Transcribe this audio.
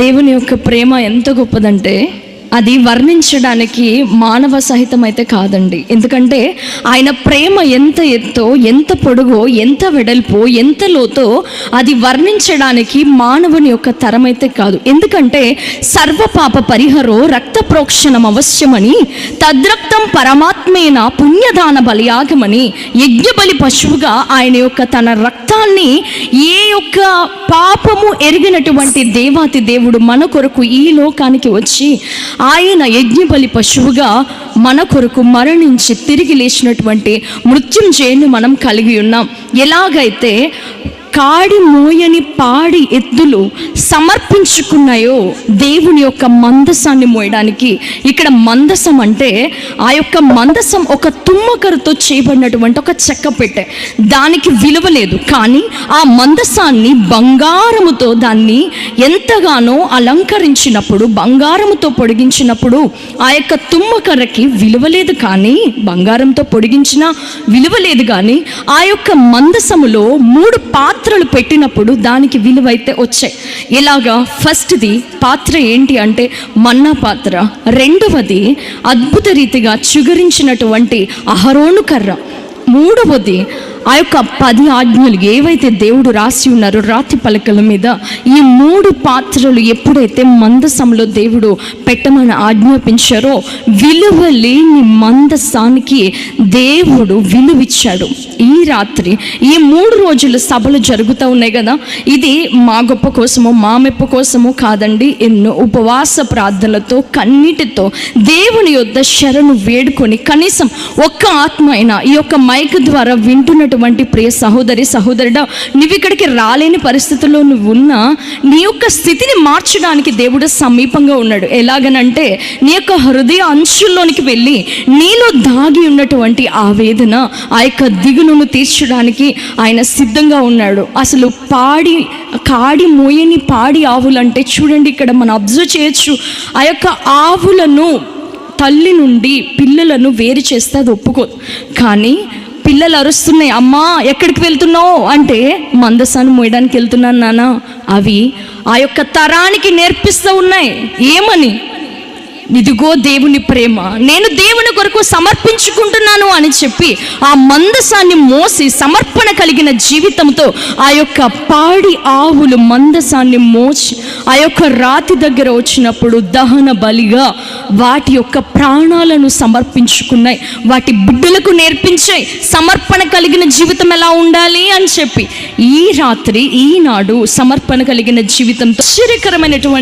దేవుని యొక్క ప్రేమ ఎంత గొప్పదంటే అది వర్ణించడానికి మానవ సహితం అయితే కాదండి. ఎందుకంటే ఆయన ప్రేమ ఎంత ఎత్తో, ఎంత పొడుగో, ఎంత వెడల్పో, ఎంత లోతో అది వర్ణించడానికి మానవుని యొక్క తరం అయితే కాదు. ఎందుకంటే సర్వపాప పరిహరో రక్త ప్రోక్షణం అవశ్యమని, తద్రక్తం పరమాత్మేన పుణ్యదాన బలియాగమని, యజ్ఞబలి పశువుగా ఆయన యొక్క తన రక్తాన్ని ఏ యొక్క పాపము ఎరిగినటువంటి దేవాతి దేవుడు మన కొరకు ఈ లోకానికి వచ్చి ఆయన యజ్ఞబలి పశువుగా మన కొరకు మరణించి తిరిగి లేచినటువంటి మృత్యుంజయుని మనం కలిగి ఉన్నాం. ఎలాగైతే కాడి మోయని పాడి ఎద్దులు సమర్పించుకున్నాయో దేవుని యొక్క మందసాన్ని మోయడానికి, ఇక్కడ మందసం అంటే ఆ యొక్క మందసం ఒక తుమ్మకరతో చేయబడినటువంటి ఒక చెక్క పెట్టె, దానికి విలువ లేదు. కానీ ఆ మందసాన్ని బంగారముతో దాన్ని ఎంతగానో అలంకరించినప్పుడు, బంగారముతో పొడిగించినప్పుడు ఆ యొక్క తుమ్మకర్రకి విలువ లేదు. కానీ బంగారంతో పొడిగించిన విలువ లేదు. కానీ ఆ యొక్క మందసములో 3 పాత్రలు పెట్టినప్పుడు దానికి విలువైతే వచ్చాయి. ఇలాగా ఫస్ట్ది పాత్ర ఏంటి అంటే మన్నా పాత్ర, రెండవది అద్భుత రీతిగా చిగురించినటువంటి అహరోను కర్ర, మూడవది ఆ యొక్క 10 ఆజ్ఞలు ఏవైతే దేవుడు రాసి ఉన్నారో రాతి పలకల మీద, ఈ 3 పాత్రలు ఎప్పుడైతే మందసంలో దేవుడు పెట్టమని ఆజ్ఞాపించారో విలువ లేని మందసానికి దేవుడు విలువిచ్చాడు. ఈ రాత్రి ఈ 3 రోజులు సభలు జరుగుతూ ఉన్నాయి కదా, ఇది మా గొప్ప కోసమో మా మెప్పు కోసమో కాదండి. ఎన్నో ఉపవాస ప్రార్థనలతో కన్నీటితో దేవుని యొద్ద శరణు వేడుకొని కనీసం ఒక్క ఆత్మ అయినా ఈ యొక్క మైక్ ద్వారా వింటున్నటువంటి ప్రియ సహోదరి సహోదరుడా, నువ్వు ఇక్కడికి రాలేని పరిస్థితుల్లో నువ్వు ఉన్నా నీ యొక్క స్థితిని మార్చడానికి దేవుడు సమీపంగా ఉన్నాడు. ఎలాగనంటే నీ యొక్క హృదయ అంచుల్లోనికి వెళ్ళి నీలో దాగి ఉన్నటువంటి ఆవేదన, ఆ యొక్క దిగులును తీర్చడానికి ఆయన సిద్ధంగా ఉన్నాడు. అసలు కాడి మోయని పాడి ఆవులంటే చూడండి, ఇక్కడ మనం అబ్జర్వ్ చేయొచ్చు. ఆ యొక్క ఆవులను తల్లి నుండి పిల్లలను వేరు చేస్తే అది ఒప్పుకోదు. కానీ పిల్లలు అరుస్తున్నాయి, అమ్మా ఎక్కడికి వెళ్తున్నావు అంటే మందసాన్ని మోయడానికి వెళ్తున్నాను నాన్న. అవి ఆ యొక్క తరానికి నేర్పిస్తూ ఉన్నాయి. ఏమని? ఇదిగో దేవుని ప్రేమ, నేను దేవుని కొరకు సమర్పించుకుంటున్నాను అని చెప్పి ఆ మందసాన్ని మోసి సమర్పణ కలిగిన జీవితంతో ఆ యొక్క పాడి ఆవులు మందసాన్ని మోసి ఆ యొక్క రాతి దగ్గర వచ్చినప్పుడు దహన బలిగా వాటి యొక్క ప్రాణాలను సమర్పించుకున్నాయి. వాటి బిడ్డలకు నేర్పించాయి సమర్పణ కలిగిన జీవితం ఎలా ఉండాలి అని చెప్పి. ఈ రాత్రి ఈనాడు సమర్పణ కలిగిన జీవితంతో ఆశ్చర్యకరమైనటువంటి